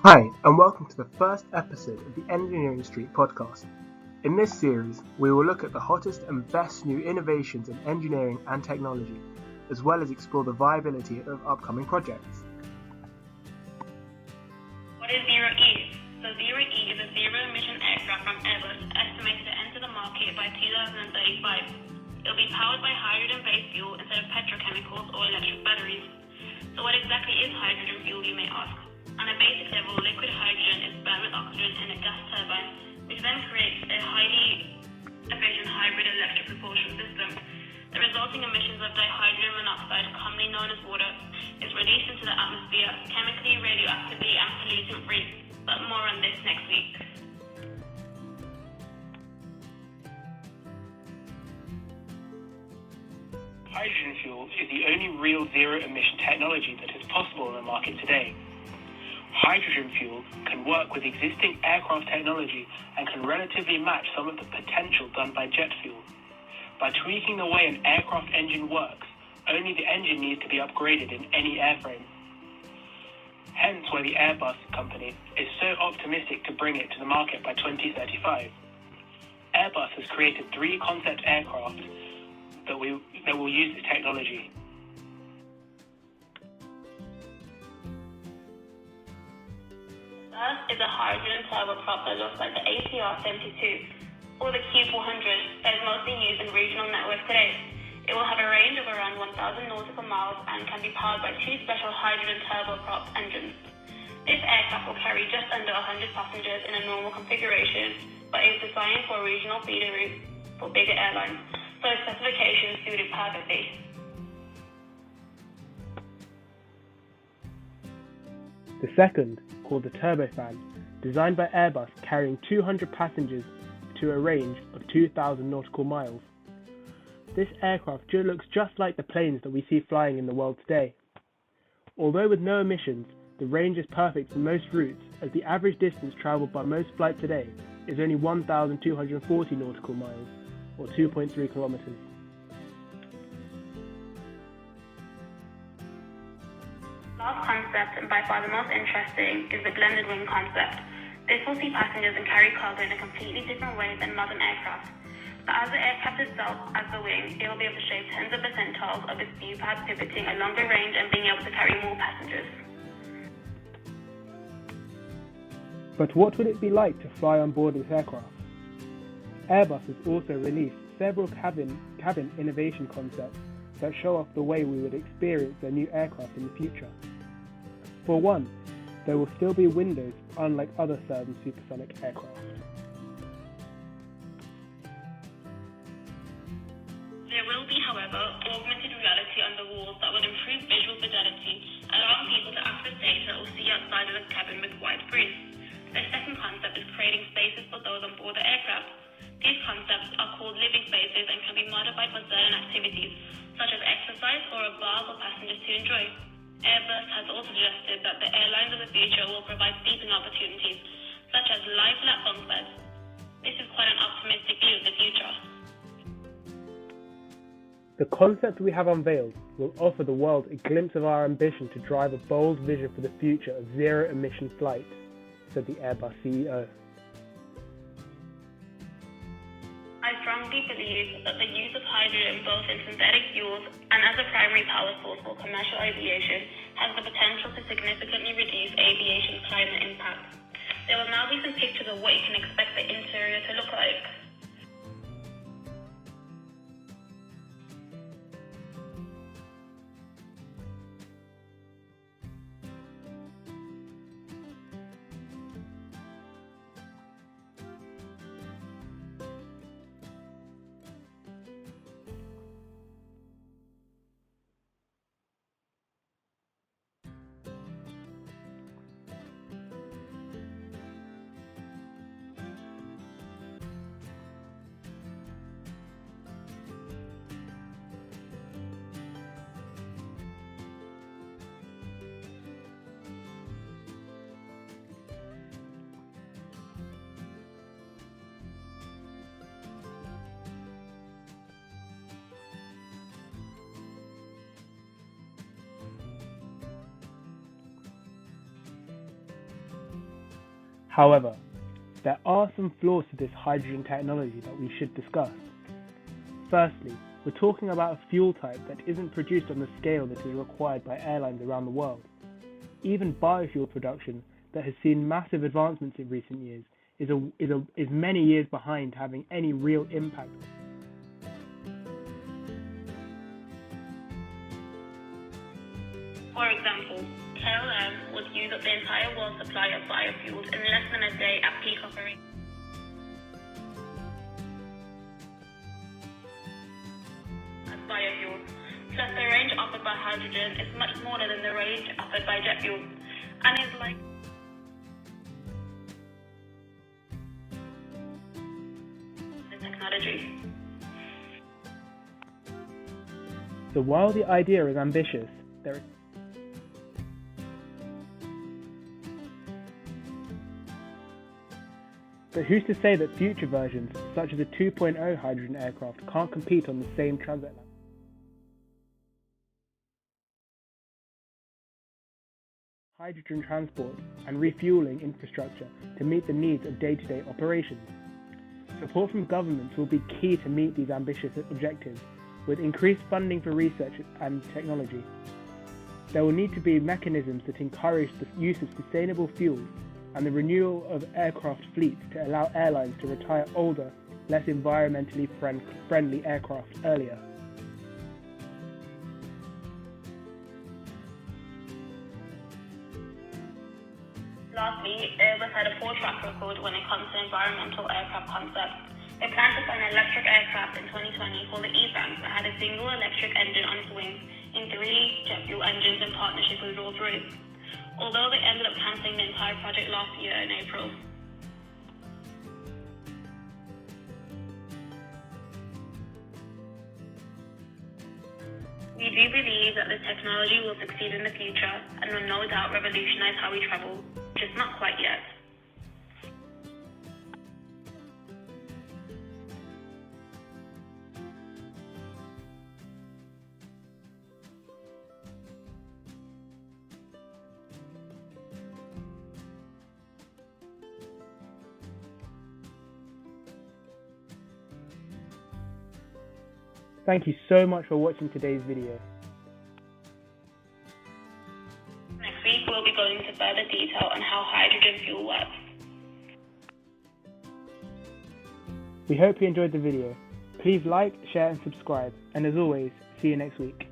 Hi, and welcome to the first episode of the Engineering Street podcast. In this series, we will look at the hottest and best new innovations in engineering and technology, as well as explore the viability of upcoming projects. What is ZEROe? So ZEROe is a zero-emission aircraft from Airbus estimated to enter the market by 2035. It will be powered by hydrogen-based fuel instead of petrochemicals or electric batteries. So what exactly is hydrogen fuel, you may ask? On a basic level, liquid hydrogen is burned with oxygen in a gas turbine, which then creates a highly efficient hybrid electric propulsion system. The resulting emissions of dihydrogen monoxide, commonly known as water, is released into the atmosphere, chemically, radioactively, and pollutant-free. But more on this next week. Hydrogen fuel is the only real zero-emission technology that is possible in the market today. Hydrogen fuel can work with existing aircraft technology and can relatively match some of the potential done by jet fuel. By tweaking the way an aircraft engine works, only the engine needs to be upgraded in any airframe. Hence why the Airbus company is so optimistic to bring it to the market by 2035. Airbus has created 3 concept aircraft that will use this technology. First is a hydrogen turboprop that looks like the ATR-72 or the Q400 that is mostly used in regional networks today. It will have a range of around 1,000 nautical miles and can be powered by 2 special hydrogen turboprop engines. This aircraft will carry just under 100 passengers in a normal configuration, but is designed for a regional feeder route for bigger airlines, so its specifications suit it perfectly. The second, called the turbofan, designed by Airbus, carrying 200 passengers to a range of 2,000 nautical miles. This aircraft looks just like the planes that we see flying in the world today. Although with no emissions, the range is perfect for most routes, as the average distance travelled by most flights today is only 1,240 nautical miles, or 2.3 kilometers. Last concept, and by far the most interesting, is the blended wing concept. This will see passengers and carry cargo in a completely different way than modern aircraft. But as the aircraft itself, as the wing, it will be able to shave tens of percentiles of its view pad, pivoting a longer range and being able to carry more passengers. But what would it be like to fly on board this aircraft? Airbus has also released several cabin innovation concepts that show off the way we would experience their new aircraft in the future. For one, there will still be windows, unlike other certain supersonic aircraft. There will be, however, augmented reality on the walls that will improve visual fidelity, allowing people to access data or see outside of the cabin with wide screens. The second concept is creating spaces for those on board the aircraft. These concepts are called living spaces and can be modified for certain activities, such as exercise or a bar for passengers to enjoy. Airbus has also suggested that the airlines of the future will provide seating opportunities, such as lie-flat bunk beds. This is quite an optimistic view of the future. The concept we have unveiled will offer the world a glimpse of our ambition to drive a bold vision for the future of zero-emission flight, said the Airbus CEO. I strongly believe that the use of hydrogen both in synthetic fuels and as a primary power source for commercial aviation has the potential to significantly reduce aviation's climate impact. There will now be some pictures of what you can expect the interior to look like. However, there are some flaws to this hydrogen technology that we should discuss. Firstly, we're talking about a fuel type that isn't produced on the scale that is required by airlines around the world. Even biofuel production, that has seen massive advancements in recent years, is many years behind having any real impact. For example, KLM would use up the entire world's supply of biofuels in less than a day at peak operation. As biofuel, plus the range offered by hydrogen is much smaller than the range offered by jet fuel, and is like the technology. So while the idea is ambitious, But who's to say that future versions, such as a 2.0 hydrogen aircraft, can't compete on the same transatlantic hydrogen transport and refueling infrastructure to meet the needs of day-to-day operations? Support from governments will be key to meet these ambitious objectives, with increased funding for research and technology. There will need to be mechanisms that encourage the use of sustainable fuels and the renewal of aircraft fleets to allow airlines to retire older, less environmentally friendly aircraft earlier. Lastly, Airbus had a poor track record when it comes to environmental aircraft concepts. They planned to fly an electric aircraft in 2020 called the E-Bank that had a single electric engine on its wings in 3 jet fuel engines in partnership with Rolls-Royce, although they ended up cancelling the entire project last year in April. We do believe that this technology will succeed in the future and will no doubt revolutionize how we travel, just not quite yet. Thank you so much for watching today's video. Next week we'll be going into further detail on how hydrogen fuel works. We hope you enjoyed the video. Please like, share and subscribe, and as always, see you next week.